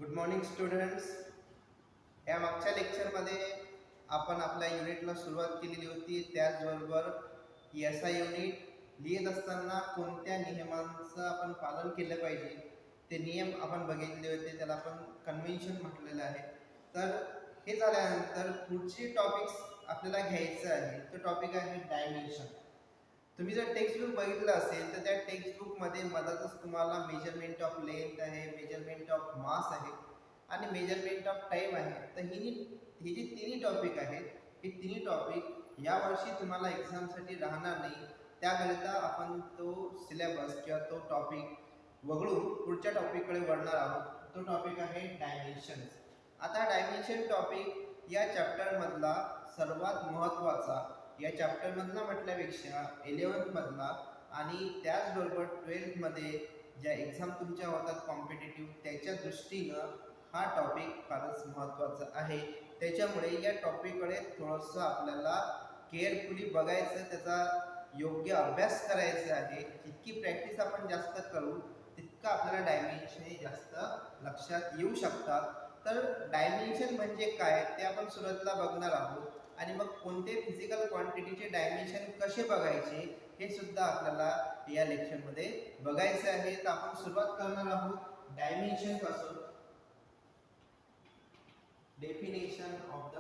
Good morning students. या मागच्या लेक्चरमध्ये आपण आपल्या युनिटला सुरुवात केलेली होती. त्याचबरोबर एस आय युनिट लिहित असताना कोणत्या नियमांचं आपण पालन केलं पाहिजे ते नियम आपण बघितले होते. त्याला आपण कन्व्हेन्शन म्हटलेलं आहे. तर हे झाल्यानंतर पुढचे टॉपिक्स आपल्याला घ्यायचं आहे. तो टॉपिक आहे डायमेन्शन. तुम्ही जर टेक्स्ट बुक बघितलं असेल तर त्या टेक्स्ट बुकमध्ये मधातच तुम्हाला मेजरमेंट ऑफ लेंथ आहे, मेजरमेंट ऑफ मास आहे आणि मेजरमेंट ऑफ टाईम आहे. तर ही जी तिन्ही टॉपिक आहेत, हे तिन्ही टॉपिक यावर्षी तुम्हाला एक्झामसाठी राहणार नाही. त्याकरिता आपण तो सिलेबस किंवा तो टॉपिक वगळून पुढच्या टॉपिककडे वळणार आहोत. तो टॉपिक आहे डायमेन्शन्स. आता डायमेन्शन टॉपिक या चॅप्टरमधला सर्वात महत्त्वाचा, या चॅप्टरमधला म्हटल्यापेक्षा 11मधला आणि त्याचबरोबर 12मध्ये ज्या एक्झाम तुमच्या होतात कॉम्पिटेटिव्ह, त्याच्या दृष्टीनं हा टॉपिक फारच महत्त्वाचा आहे. त्याच्यामुळे या टॉपिककडे थोडंसं आपल्याला केअरफुली बघायचं, त्याचा योग्य अभ्यास करायचा आहे. जितकी प्रॅक्टिस आपण जास्त करू तितकं आपल्याला डायमेन्शन जास्त लक्षात येऊ शकतात. तर डायमेन्शन म्हणजे काय ते आपण सुरुवातीला बघणार आहोत आणि मग कोणते फिजिकल क्वांटिटीचे डायमेन्शन कसे बघायचे हे सुद्धा आपल्याला या लेक्चरमध्ये बघायचे आहे. तर आपण सुरुवात करणार आहोत डायमेन्शन पासून. Definition of the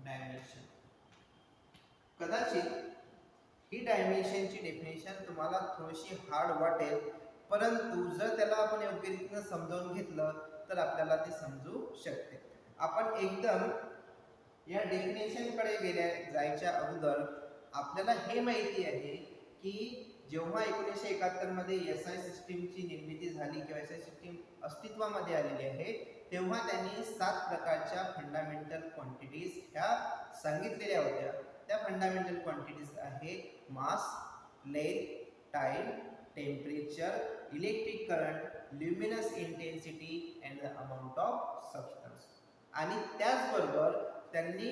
dimension. कदाचित ही डायमेन्शनची डेफिनेशन तुम्हाला थोडीशी हार्ड वाटेल, परंतु जर त्याला आपण योग्य रीतीने समजावून घेतलं तर आपल्याला ते समजू शकते. आपण एकदम या डेफिनेशनकडे जायच्या अगोदर आपल्याला हे माहिती आहे की जेव्हा 1971 मध्ये एस आय सिस्टीमची निर्मिती झाली किंवा एस आय सिस्टीम अस्तित्वामध्ये आलेली आहे, तेव्हा त्यांनी 7 प्रकारच्या फंडामेंटल क्वांटिटीज ह्या सांगितलेल्या होत्या. त्या फंडामेंटल क्वांटिटीज आहे mass, length, time, temperature, electric current, luminous intensity and the amount of substance. आणि त्याचबरोबर त्यांनी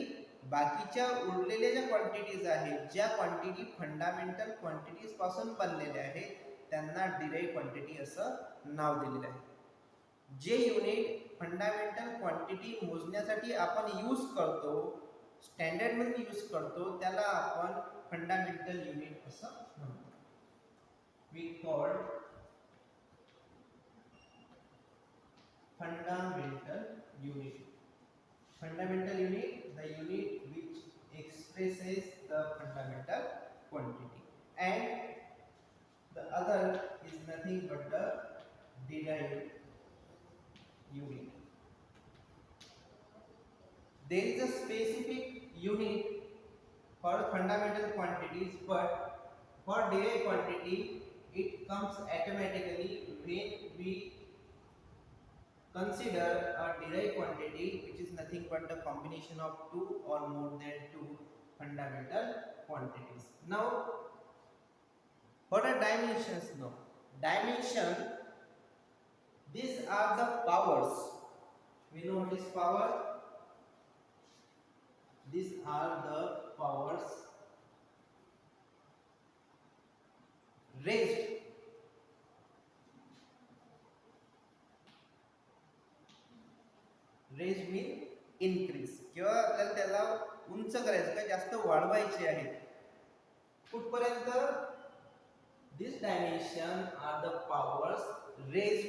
बाकीच्या उरलेल्या ज्या क्वांटिटीज आहेत, ज्या क्वांटिटी फंडामेंटल क्वांटिटीज पासून बनलेल्या आहेत, त्यांना डिराइव्ह क्वांटिटी असं नाव दिलेलं आहे. जे युनिट फंडामेंटल क्वांटिटी मोजण्यासाठी आपण यूज करतो, स्टँडर्ड मध्ये यूज करतो, त्याला आपण फंडामेंटल युनिट असं म्हणतो. We call fundamental unit. Fundamental unit, the unit which expresses the fundamental quantity, and the other is nothing but the derived unit. There is a specific unit for fundamental quantities, but for derived quantity it comes automatically when we consider a derived quantity which is nothing but the combination of two or more than two fundamental quantities. Now, what are dimensions now? Dimension, these are the powers. We know what is power. These are the powers raised mean increase, किंवा आपल्याला त्याला उंच करायचं का जास्त वाढवायचे आहे कुठपर्यंत. This dimension are the powers raised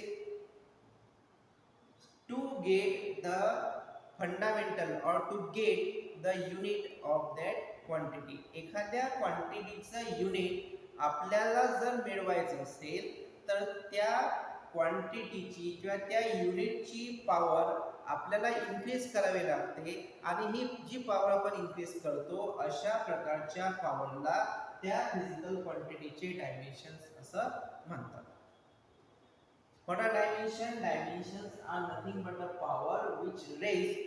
to get the fundamental or to get the unit of that quantity. एखाद्या क्वांटिटीचं युनिट आपल्याला जर मिळवायचं असेल तर त्या क्वांटिटीची किंवा त्या युनिटची पॉवर आपल्याला इन्क्रीज करावी लागते, आणि ही जी पॉवर आपण इन्क्रीज करतो अशा प्रकारच्या पॉवरला त्या फिजिकल क्वांटिटीचे डायमेन्शन्स असं म्हणतात. What are dimension? Dimensions are nothing but the power which raised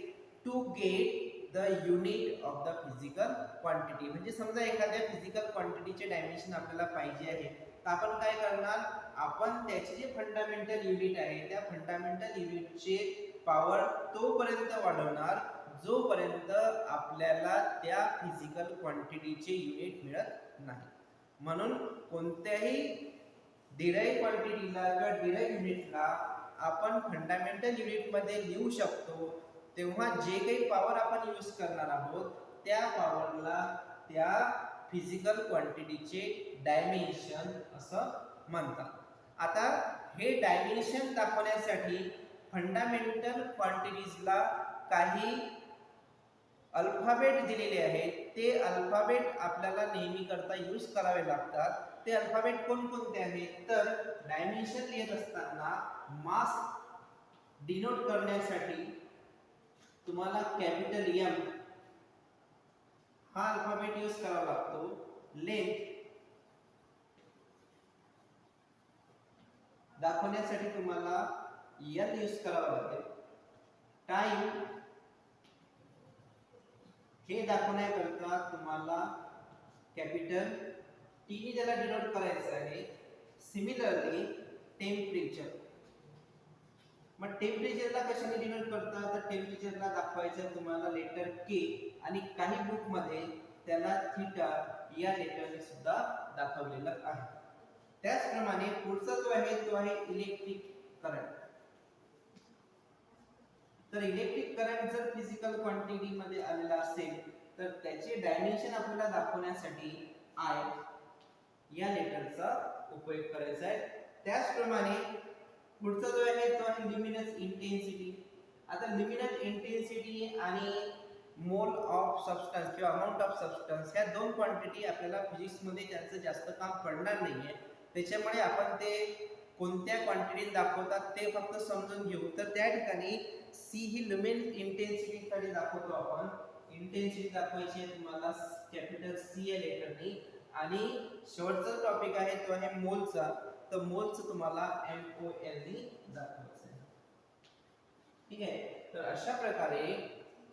to get the unit of the physical quantity. म्हणजे समजा एखाद्या फिजिकल क्वांटिटीचे डायमेन्शन आपल्याला पाहिजे आहे, तर आपण काय करणार, आपण त्याचे जे फंडामेंटल युनिट आहे त्या फंडामेंटल युनिटचे पॉवर तोपर्यंत वाढवणार जोपर्यंत आपल्याला त्या फिजिकल क्वांटिटीचे युनिट मिळत नाही. म्हणून कोणत्याही डिराइव्ह क्वांटिटीला किंवा डिराइव्ह युनिटला आपण फंडामेंटल युनिटमध्ये लिहू शकतो तेव्हा जे काही पॉवर आपण यूज करणार आहोत त्या पॉवरला त्या फिजिकल क्वांटिटीचे डायमेन्शन असं म्हणतात. आता हे डायमेन्शन दाखवण्यासाठी फंडामेंटल क्वांटिटीजला काही अल्फाबेट दिलेले आहेत. ते अल्फाबेट आपल्याला नेहमी करता यूज करावे लागतात. ते अल्फाबेट कोणकोणते आहेत तर डायमेन्शन लिहित असताना मास डिनोट करण्यासाठी तुम्हाला कॅपिटल एम हा अल्फाबेट यूज करावा लागतो. लेंथ दाखवण्यासाठी तुम्हाला एल यूज करावा लागेल. टाइम हे दाखवण्याकरता तुम्हाला कॅपिटल टी ने त्याला डिनोट करायचं आहे. सिमिलरली टेम्परेचर, मग टेम्परेचरला कशाने डिनोट करता तर टेम्परेचरला दाखवायचं तुम्हाला लेटर के आणि काही बुक मध्ये त्याला थीटा या लेटरने सुद्धा दाखवलेलं आहे. त्याचप्रमाणे पुढचा जो आहे तो आहे इलेक्ट्रिक करंट. तर इलेक्ट्रिक करंट जर फिजिकल क्वांटिटी मध्ये आलेला असेल तर त्याचे डायमेन्शन आपल्याला दाखवण्यासाठी आय या लेटरचा उपयोग करायचा आहे. त्याचप्रमाणे पुढचा जो आहे तो आहे ल्युमिनस इंटेन्सिटी. आता ल्युमिनस इंटेन्सिटी आणि मोल ऑफ सबस्टन्स किंवा अमाउंट ऑफ सबस्टन्स ह्या दोन क्वांटिटी आपल्याला फिजिक्स मध्ये त्यांचं जास्त काम पडणार नाहीये. त्याच्यामुळे आपण ते कोणत्या क्वांटिटीत दाखवतात ते फक्त समजून घेऊ. तर त्या ठिकाणी सी ही ल्युमिनस इंटेन्सिटी कडे दाखवतो आपण. इंटेन्सिटी दाखवायची आहे तुम्हाला कॅपिटल सी या लेटरने. आणि शेवटचा टॉपिक आहे तो आहे मोलचा. तर मोलचं तुम्हाला MOL ने दाखवायचं आहे. ठीक आहे. तर अशा प्रकारे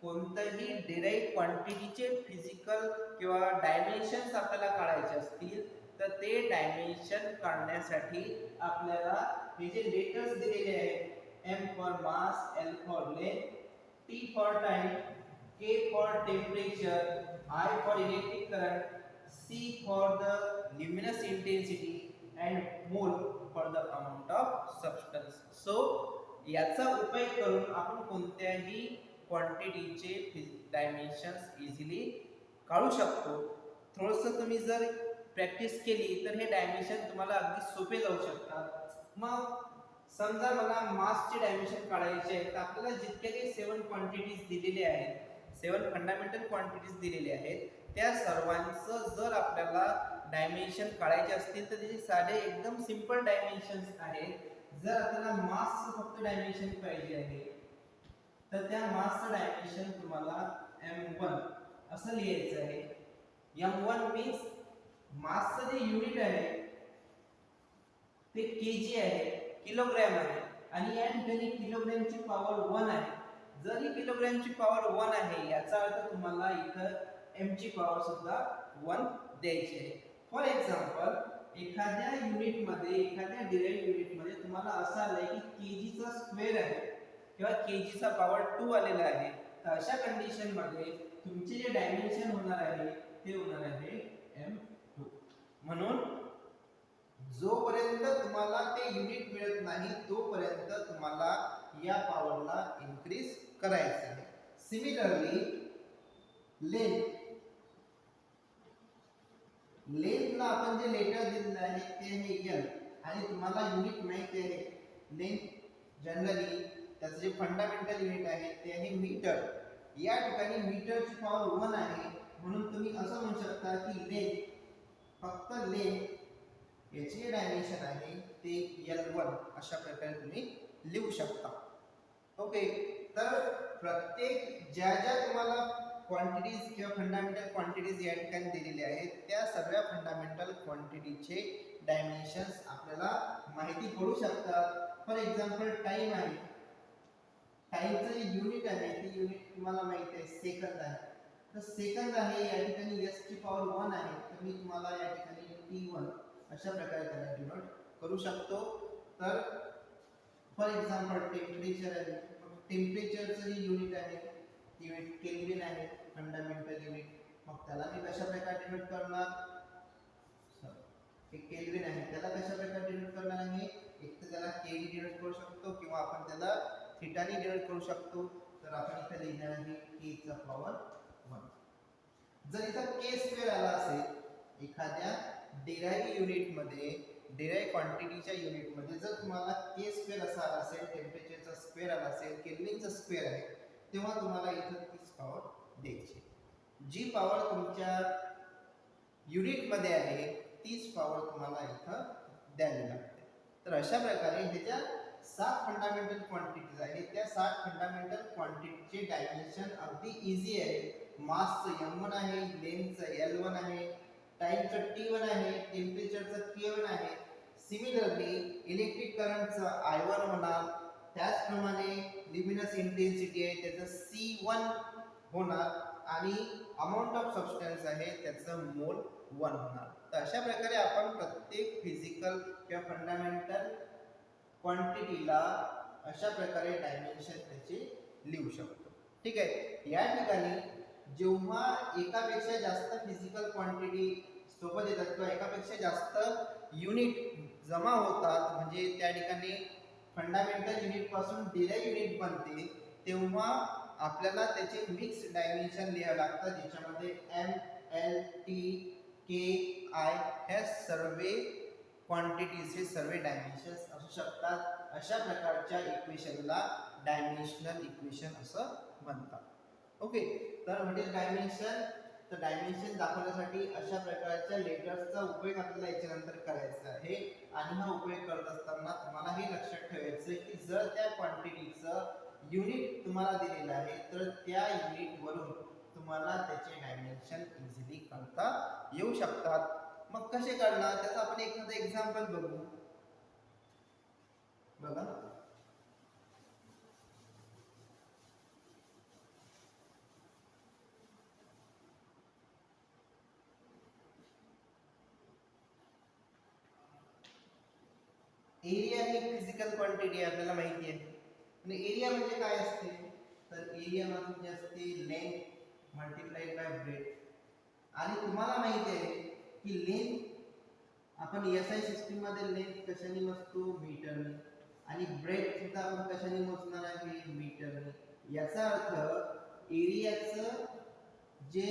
कोणत्याही डिराइव्ह क्वांटिटीचे फिजिकल किंवा डायमेन्शन्स आपल्याला काढायचे असतील तर ते डायमेन्शन काढण्यासाठी आपल्याला हे जे लेटर्स दिलेले आहेत M for mass, L for length, T for time, K for temperature, I for electric current, C for the luminous intensity and mole for the amount of substance. So याचा उपयोग करून आपण कोणत्याही क्वांटिटीचे डायमेन्शन्स इझिली काढू शकतो. थोडंसं तुम्ही जर प्रॅक्टिस केली तर हे डायमेन्शन तुम्हाला अगदी सोपे जाऊ शकतात. मग समजा मला मासचे डायमेन्शन काढायचे आहे तर आपल्याला जितके काही 7 क्वांटिटीज दिलेले आहेत, 7 फंडामेंटल क्वांटिटीज दिलेले आहेत, त्या सर्वांचं जर आपल्याला डायमेन्शन काढायचे असतील तर त्याचे साधे एकदम सिंपल डायमेन्शन्स आहेत. जर आपल्याला मासचं फक्त डायमेन्शन पाहिजे आहे तर त्या मासचं डायमेन्शन तुम्हाला M1 असं लिहायचं आहे. M1 मीन्स मासचं जे युनिट आहे ते केजी आहे, किलोग्रॅम आहे. आणि या ठिकाणी किलोग्रॅमची पॉवर 1 आहे. जर ही किलोग्रॅमची पॉवर 1 आहे याचा अर्थ तुम्हाला इथं m ची पॉवर सुद्धा 1 द्यायची आहे. फॉर एक्झाम्पल एखाद्या युनिट मध्ये, एखाद्या डिराइव्ह युनिट मध्ये तुम्हाला असं आलंय की केजी चा स्क्वेअर आहे किंवा केजी चा पॉवर 2 आलेला आहे. तर अशा कंडिशन मध्ये तुमचे जे डायमेन्शन होणार आहे ते होणार आहे M2. म्हणून जोपर्यंत तुम्हाला ते युनिट मिळत नाही तोपर्यंत तुम्हाला या पॉवरला इन्क्रीज करायचं आहे. सिमिलरली लेंथला आपण जे लेटर दिलेलं आहे ते आहे L आणि तुम्हाला युनिट माहिती आहे लेंथ. जनरली त्याचं जे फंडामेंटल युनिट आहे ते आहे मीटर. या ठिकाणी मीटरची पॉवर 1 आहे म्हणून तुम्ही असं म्हणू शकता की लेंथ, फक्त लेंथ याचे डायमेन्शन आहे ते L1 अशा प्रकारे तुम्ही लिहू शकता. ओके. तर प्रत्येक ज्या ज्या तुम्हाला क्वांटिटीज किंवा फंडामेंटल क्वांटिटीज या ठिकाणी दिलेले आहेत त्या सगळ्या फंडामेंटल क्वांटिटीचे डायमेन्शन्स आपल्याला माहिती पडू शकतात. फॉर एक्झाम्पल टाइम आहे, टाइमचं जे युनिट आहे ते युनिट तुम्हाला माहिती आहे सेकंद आहे. तर सेकंद आहे या ठिकाणी s ची पॉवर 1 आहे तर मी तुम्हाला या ठिकाणी t1 अशा प्रकारे त्याला डिनोट करू शकतो. तर फॉर एक्झाम्पल टेम्परेचर आहे, टेम्परेचरचं जे युनिट आहे युनिट केल्विन आहे, फंडामेंटल युनिट. मग त्याला मी कशा प्रकारे डिनोट करणार, हे केल्विन आहे त्याला कशा प्रकारे डिनोट करणार आहे एक तर त्याला के नी डिनोट करू शकतो किंवा आपण त्याला थिटानी डिनोट करू शकतो. तर आपण इथे लिहिणार आहे के चा पॉवर 1. जर इथं के स्क्वेअर आला असेल एखाद्या डेराइव्ह युनिटमध्ये, डेराइव्ह क्वांटिटीच्या युनिटमध्ये जर तुम्हाला के स्क्वेअर असा आला असेल, टेम्परेचरचा स्क्वेअर आला असेल, केल्विनचा स्क्वेअर आहे, तेव्हा तुम्हाला इथं तीच पॉवर द्यायची. जी पॉवर तुमच्या युनिटमध्ये आहे तीच पॉवर तुम्हाला इथं द्यावी लागते. तर अशा प्रकारे हे ज्या 7 फंडामेंटल क्वांटिटीज आहेत त्या 7 फंडामेंटल क्वांटिटीचे डायमेन्शन अगदी इझी आहे. मासचं m1 आहे, लेंथचं l1 आहे, टाइमचं t1 आहे, टेम्परेचरचं k1 आहे. सिमिलरली इलेक्ट्रिक करंटचं i1 होणार, त्याचप्रमाणे ल्युमिनस इंटेन्सिटी आहे त्याचं c1 होणार आणि अमाऊंट ऑफ सबस्टन्स आहे त्याचं मोल 1 होणार. तर अशा प्रकारे आपण प्रत्येक फिजिकल किंवा फंडामेंटल क्वांटिटीला अशा प्रकारे डायमेन्शन त्याचे लिहू शकतो. ठीक आहे. या ठिकाणी जेव्हा एकापेक्षा जास्त फिजिकल क्वांटिटी सोबत येतात किंवा एकापेक्षा जास्त युनिट जमा होतात म्हणजे त्या ठिकाणी फंडामेंटल युनिट पासून डिराइव्ह युनिट बनते, तेव्हा आपल्याला त्याचे मिक्स डायमेन्शन लिहावे लागतात ज्याच्यामध्ये M L T K I हे सर्व क्वांटिटीज हे सर्व डायमेन्शन्स असू शकतात. अशा प्रकारच्या इक्वेशनला डायमेन्शनल इक्वेशन असं म्हणतात. ओके. तर म्हणजे डायमेन्शन, तर डायमेन्शन दाखवण्यासाठी अशा प्रकारच्या लेटर्सचा उपयोग आपल्याला याच्यानंतर करायचा आहे. आणि हा उपयोग करत असताना तुम्हाला हे लक्षात ठेवायचं की जर त्या क्वांटिटीचं युनिट तुम्हाला दिलेलं आहे तर त्या युनिट वरून तुम्हाला त्याचे डायमेन्शन इझिली काढता येऊ शकतात. मग कसे काढणार त्याचं आपण एखादं एक्झाम्पल बघू. बघा, एरिया ही फिजिकल क्वांटिटी आपल्याला माहिती आहे. आणि एरिया म्हणजे काय असते तर एरिया म्हणजे असते लेंथ मल्टिप्लाइड बाय ब्रेथ. आणि तुम्हाला माहिती आहे की लेंथ आपण एसआय सिस्टीम मध्ये लेंथ कशाने मोजतो मीटरने आणि ब्रेथ सुद्धा आपण कशाने मोजणार आहे मीटरने. याचा अर्थ एरियाचं जे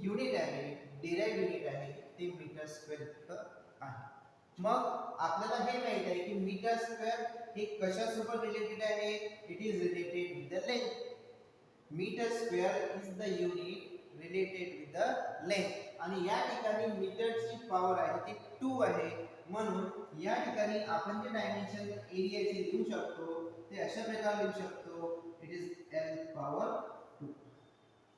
युनिट आहे डिराइव्ह युनिट आहे ते मीटर स्क्वेअर आहे. मग आपल्याला हे माहित आहे की मीटर स्क्वेअर हे कशासोबत रिलेटेड आहे, it is related with the length. Metre square is the unit related with the length. आणि या ठिकाणी मीटरची पॉवर आहे ती 2 आहे. म्हणून या ठिकाणी आपण जे डायमेन्शन एरियाचे लिहू शकतो ते अशा प्रकारे लिहू शकतो, इट इज l पॉवर 2.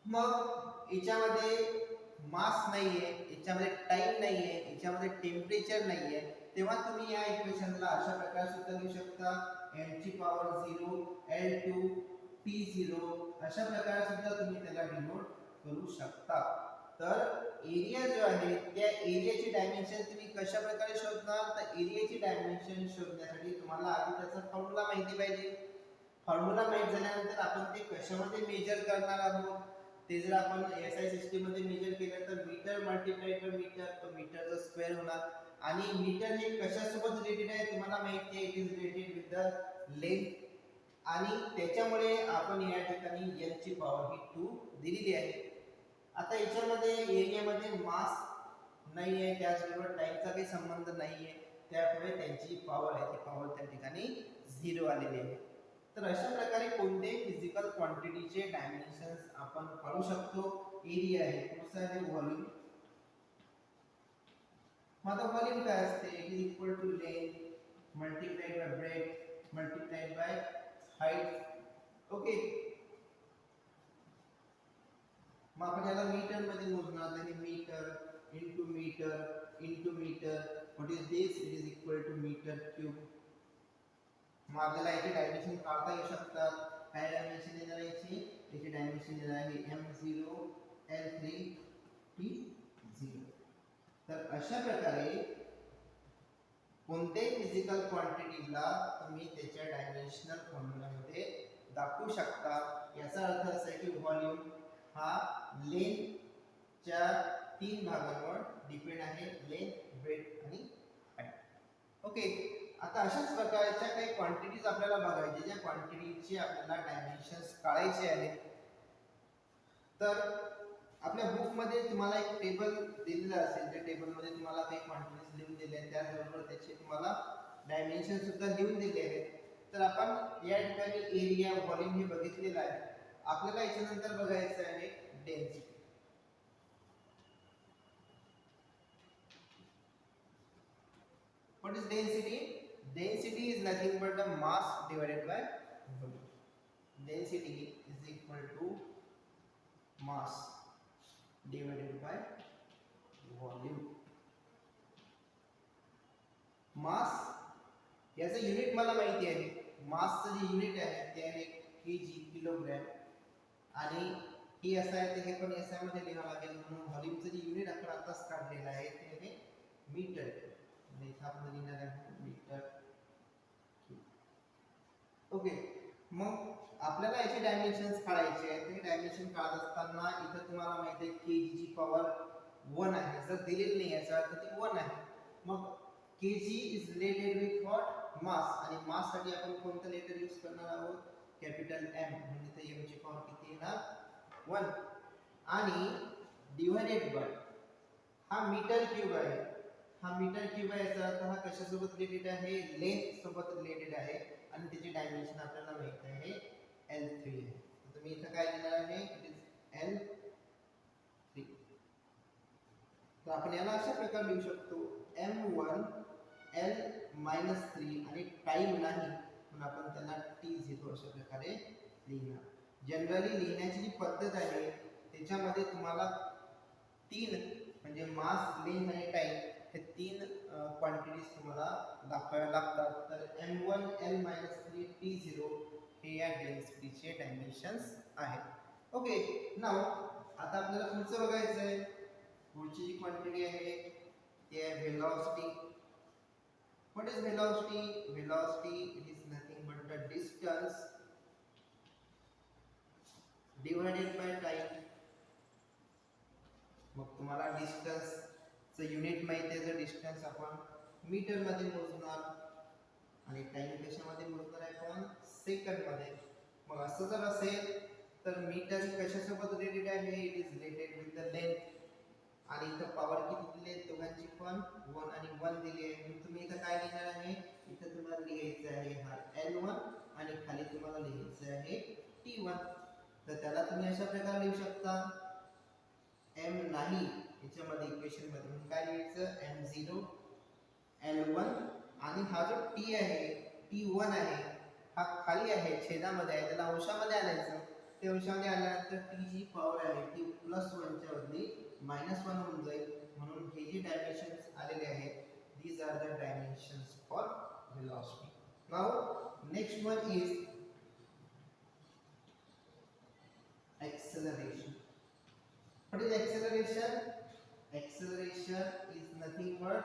मग याच्यामध्ये मास नाहीये, याच्यामध्ये टाइम नाहीये, याच्यामध्ये टेम्परेचर नाहीये, तेव्हा तुम्ही या इक्वेशनला अशा प्रकारे सुद्धा लिहू शकता m ची पॉवर 0 l2 t0 अशा प्रकारे सुद्धा तुम्ही त्याला डिनोट करू शकता. तर एरिया जो आहे त्या एरियाची डायमेन्शन तुम्ही कशा प्रकारे शोधणार तर एरियाची डायमेन्शन शोधण्यासाठी तुम्हाला आधी त्याचा फॉर्म्युला माहिती पाहिजे. फॉर्म्युला माहित झाल्यानंतर आपण ते कशामध्ये मेजर करणार आहोत ते जर आपण एसआय सिस्टीम मध्ये मेजर केलं तर मीटर मल्टिप्लाइड बाय मीटर तो मीटरचा स्क्वेअर होणार. आणि मीटर हे कशासोबत रिलेटेड आहे तुम्हाला माहिती आहे, it is related with the length. आणि त्याच्यामुळे आपण या ठिकाणी l ची पॉवर ही 2 दिलेली आहे. आता याच्यामध्ये एरियामध्ये मास नाही आहे, त्याचबरोबर टाइमचा काही संबंध नाही आहे, त्यामुळे त्यांची पॉवर आहे ती पॉवर त्या ठिकाणी 0 आलेली आहे. तर अशा प्रकारे कोणत्याही फिजिकल क्वांटिटीचे डायमेन्शन्स आपण काढू शकतो. एरिया आहे, दुसरा आहे व्हॉल्यूम. मग व्हॉल्यूम काय असते, it is equal to length multiplied by breadth multiplied by height. Okay. मग आपण याला मीटर मध्ये मोजणार आणि metre into metre into metre, what is this, it is equal to metre cube. मग आपल्याला याचे डायमेन्शन काढता येऊ शकतात. काय डायमेन्शन येणार याची, याचे डायमेन्शन येणार आहे m0 l3 t0. तर अशा प्रकारे कोणत्याही फिजिकल क्वांटिटीला तुम्ही त्याच्या डायमेन्शनल फॉर्म्युलामध्ये दाखवू शकता. याचा अर्थ असा आहे की व्हॉल्यूम हा लेंथच्या 3 भागांवर डिपेंड आहे, लेंथ ब्रेथ आणि हाइट. ओके. आता अशाच प्रकारच्या काही क्वांटिटीज आपल्याला बघायचे, ज्या क्वांटिटीचे आपल्याला डायमेन्शन्स काढायचे आहेत. तर आपल्या बुकमध्ये तुम्हाला एक टेबल दिलेलं असेल, त्या टेबलमध्ये तुम्हाला काही क्वांटिटीज लिहून दिले आहेत, त्याचबरोबर त्याचे तुम्हाला डायमेन्शन सुद्धा लिहून दिले आहेत. तर आपण या ठिकाणी एरिया, व्हॉल्यूम हे बघितलेलं आहे. आपल्याला याच्यानंतर बघायचं आहे density. What is density? Density is nothing but the mass divided by volume. Density is equal to mass divided by volume. मास याचं युनिट मला माहिती आहे. मासचं जे युनिट आहे ते आहे केजी, किलोग्रॅम. आणि ही असं आहे ते हे पण एसआय मध्ये लिहावं लागेल. म्हणून व्हॉल्यूमचं जे युनिट आपण आताच काढलेलं आहे ते आहे मीटर. इथं आपण लिहिणार आहे मीटर. ओके, मग आपल्याला याचे डायमेन्शन्स काढायचे आहेत. ते डायमेन्शन काढत असताना इथं तुम्हाला माहिती आहे केजी ची पॉवर 1 आहे. जर दिलेली नाही याचा अर्थ ती 1 आहे. मग KG is related with what? Mass. आणि मास साठी आपण कोणतं लेटर यूज करणार आहोत? Capital M. म्हणजे ते एम ची पॉवर किती येणार? 1. आणि डिवाइडेड बाय हा मीटर क्यूब आहे. हा मीटर क्यूब आहे, याचा अर्थ हा कशासोबत रिलेटेड आहे? लेंथ सोबत रिलेटेड आहे. आणि त्याचे डायमेन्शन आपल्याला माहित आहे L3 आहे. तर मी इथं काय लिहिणार आहे? It is L3. तर आपण याला अशा प्रकारे लिहू शकतो M1 L-3 आणि टाइम नाही म्हणून आपण त्याला T0 अशा प्रकारे लिहिणार. जनरली लिहिण्याची जी पद्धत आहे त्याच्यामध्ये तुम्हाला 3 म्हणजे मास, लेंथ आणि टाइम हे 3 क्वांटिटीज तुम्हाला दाखवाव्या लागतात. तर M1 L-3 T0 हे या डेन्सिटीचे डायमेन्शन्स आहेत. ओके, नाउ आता आपल्याला पुढचं बघायचं आहे. पुढची जी क्वांटिटी आहे ती आहे velocity. What is velocity? Velocity, it is nothing but the distance divided by time. मग तुम्हाला डिस्टन्स चं युनिट माहिती आहे. जर डिस्टन्स आपण मीटर मध्ये मोजणार आणि टाइम कशामध्ये मोजणार आहे आपण? सेकंड मध्ये. मग असं जर असेल तर मीटर कशासोबत रिलेटेड आहे? It is related with the length. आणि इथं पॉवर किती दिली आहे दोघांची पण? 1 आणि 1 दिली आहे. मग तुम्ही इथं काय लिहिणार आहे? इथं तुम्हाला लिहायचं आहे हा L1 आणि खाली तुम्हाला लिहायचं आहे T1. तर त्याला तुम्ही अशा प्रकारे लिहू शकता. M नाही याच्यामध्ये इक्वेशन मध्ये, म्हणून काय लिहायचं? M0 L1 आणि हा जो T आहे T1 आहे हा खाली आहे, छेदामध्ये आहे, त्याला अंशामध्ये आणायचं. ते अंशामध्ये आल्यानंतर T जी पॉवर आहे ती +1 च्या बदली -1 होऊन जाईल. म्हणून हे जे डायमेन्शन्स आलेले आहेत these are the dimensions for velocity. Now next one is acceleration. What is acceleration? Acceleration is nothing but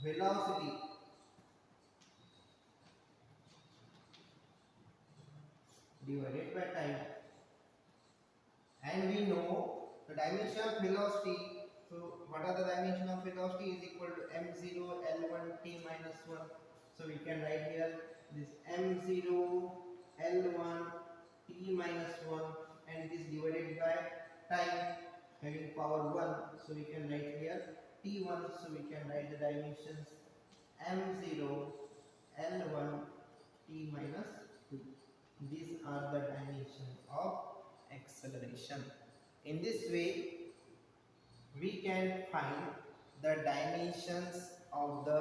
velocity divided by time. And we know the dimension of velocity. So what are the dimension of velocity? Is equal to m0 l1 t minus 1. So we can write here this m0 l1 t minus 1 and it is divided by time having power 1. So we can write here t1. So we can write the dimensions m0 l1 t minus 2. These are the dimensions of acceleration. In this way we can find the dimensions of the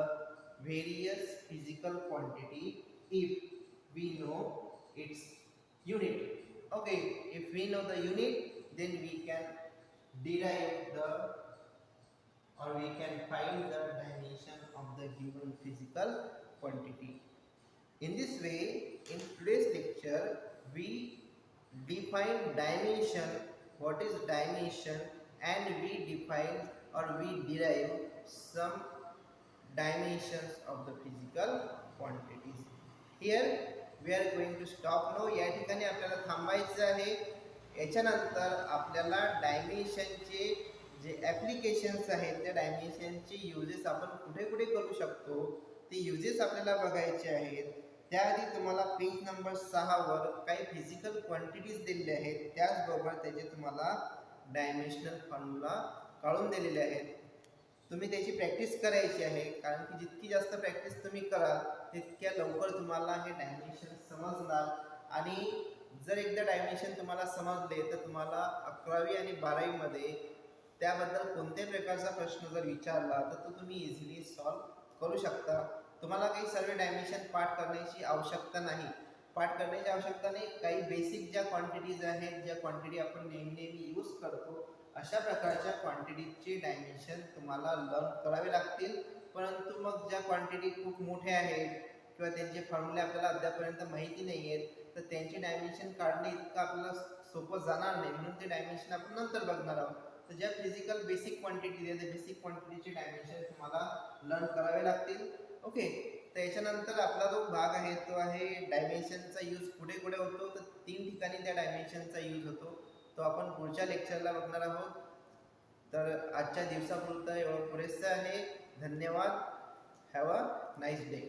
various physical quantity if we know its unit. Okay, if we know the unit, then we can derive the or we can find the dimension of the given physical quantity. In this way, in today's lecture we define dimension, what is dimension, and we define or we derive some dimensions of the physical quantities. Here we are going to stop now. या ठिकाणी आपल्याला थांबायचं आहे. याच्यानंतर आपल्याला डायमेन्शनचे जे applications आहेत त्या डायमेन्शनचे युजेस आपण कुठे कुठे करू शकतो ते युजेस आपल्याला बघायचे आहेत. त्याआधी तुम्हाला पेज नंबर 6 वर काही फिजिकल क्वांटिटीज दिलेले आहेत, त्याचबरोबर त्याचे तुम्हाला डायमेन्शनल फॉर्म्युला काढून दिलेले आहेत. तुम्ही त्याची प्रॅक्टिस करायची आहे, कारण की जितकी जास्त प्रॅक्टिस तुम्ही कराल तितक्या लवकर तुम्हाला हे डायमेन्शन समजणार. आणि जर एकदा डायमेन्शन तुम्हाला समजले तर तुम्हाला 11वी आणि 12वी मध्ये त्याबद्दल कोणत्याही प्रकारचा प्रश्न जर विचारला तर तो तुम्ही इझिली सॉल्व्ह करू शकता. तुम्हाला काही सर्व डायमेन्शन पाठ करण्याची आवश्यकता नाही. पाठ करण्याची आवश्यकता नाही. काही बेसिक ज्या क्वांटिटीज आहेत, ज्या क्वांटिटी आपण नेहमी यूज करतो, अशा प्रकारच्या क्वांटिटीजचे डायमेन्शन तुम्हाला लर्न करावे लागतील. परंतु मग ज्या क्वांटिटी खूप मोठ्या आहेत किंवा त्यांचे फॉर्म्युले आपल्याला अद्यापर्यंत माहिती नाही आहेत, तर त्यांचे डायमेन्शन काढणे इतकं आपल्याला सोपं जाणार नाही. म्हणून ते डायमेन्शन आपण नंतर बघणार आहोत. तर ज्या फिजिकल बेसिक क्वांटिटी आहे, त्या बेसिक क्वांटिटीचे डायमेन्शन तुम्हाला लर्न करावे लागतील. ओके. तर याच्यानंतर आपला जो भाग आहे तो आहे डायमेन्शनचा यूज कुठे कुठे होतो. तर 3 ठिकाणी त्या डायमेन्शनचा यूज होतो. तो आपण पुढच्या लेक्चरला बघणार आहोत. तर आजच्या दिवसापुरतं एवढं पुरेसं आहे. धन्यवाद. Have a nice day.